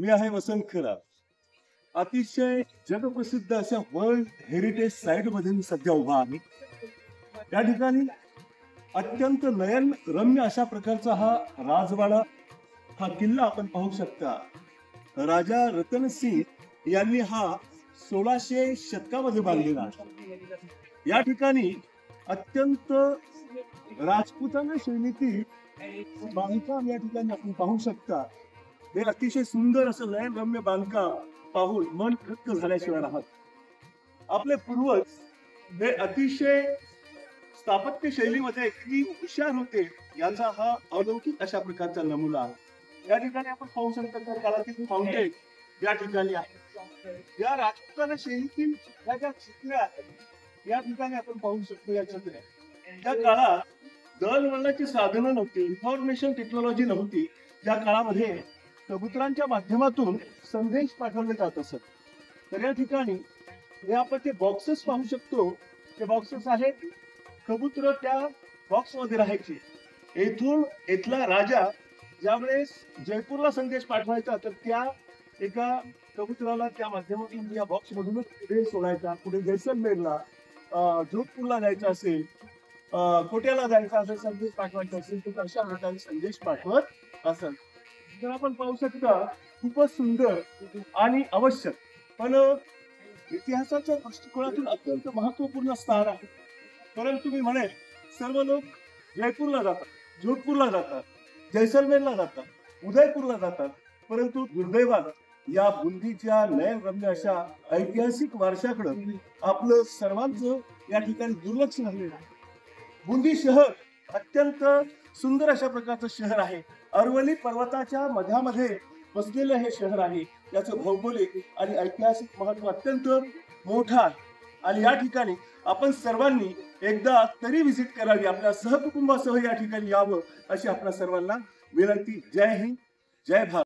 मी आहे वसंत खरात. अतिशय जगप्रसिद्ध अशा वर्ल्ड हेरिटेज साइट मध्ये मी सध्या उभा आहे. या ठिकाणी अत्यंत नयन रम्य अशा प्रकारचा हा राजवाडा, हा किल्ला आपण पाहू शकता. राजा रतनसिंग यांनी हा 1600 शतकामध्ये बांधलेला आहे. या ठिकाणी अत्यंत राजपुताना शैलीतील बांधकाम या ठिकाणी आपण पाहू शकता. हे अतिशय सुंदर असं नयन रम्य बांधकाम पाहून मन थक्क झाल्याशिवाय राहत. आपले पूर्वज हे अतिशय स्थापत्य शैलीमध्ये किती हुशार होते याचा हा अलौकिक अशा प्रकारचा नमुना आहे. या ठिकाणी आपण पाहू शकता त्या काळातील फाउंटेन या ठिकाणी आहे. या राजपुताना शैलीतील या ज्या चित्रे आहेत या ठिकाणी आपण पाहू शकतो. या चित्रे त्या काळात दळणवळणाची साधनं नव्हती, इन्फॉर्मेशन टेक्नॉलॉजी नव्हती. त्या काळामध्ये कबुतरांच्या माध्यमातून संदेश पाठवले जात असत. तर या ठिकाणी हे आपण ते बॉक्सेस पाहू शकतो. ते बॉक्सेस आहेत, कबूतर त्या बॉक्स मध्ये राहायचे. येथून इथला राजा ज्यावेळेस जयपूरला संदेश पाठवायचा तर त्या एका कबुतराला त्या माध्यमातून या बॉक्स मधूनच पुढे सोडायचा. पुढे जैसलमेरला, जोधपूरला जायचं असेल, कोट्याला जायचं असेल, संदेश पाठवायचा असेल तर अशा प्रकारे संदेश पाठवत असत. तर आपण पाहू शकता खूपच सुंदर आणि आवश्यक पण इतिहासाच्या दृष्टिकोनातून अत्यंत महत्वपूर्ण स्थान आहे. परंतु मी म्हणेन सर्व लोक जयपूरला जातात, जोधपूरला जातात, जैसलमेरला जातात, उदयपूरला जातात. परंतु दुर्दैवानं या बुंदीच्या नयनरम्य अशा ऐतिहासिक वारशाकडे आपलं सर्वांचं या ठिकाणी दुर्लक्ष झालेलं आहे. बुंदी शहर अत्यंत सुंदर अशा प्रकारचं शहर आहे. अरवली पर्वताच्या मध्यामध्ये बसलेलं हे शहर आहे. याचं भौगोलिक आणि ऐतिहासिक महत्व अत्यंत मोठं आहे. आणि या ठिकाणी आपण सर्वांनी एकदा तरी व्हिजिट करावी, आपल्या सहकुटुंबासह या ठिकाणी यावं अशी आपल्या सर्वांना विनंती. जय हिंद, जय भारत.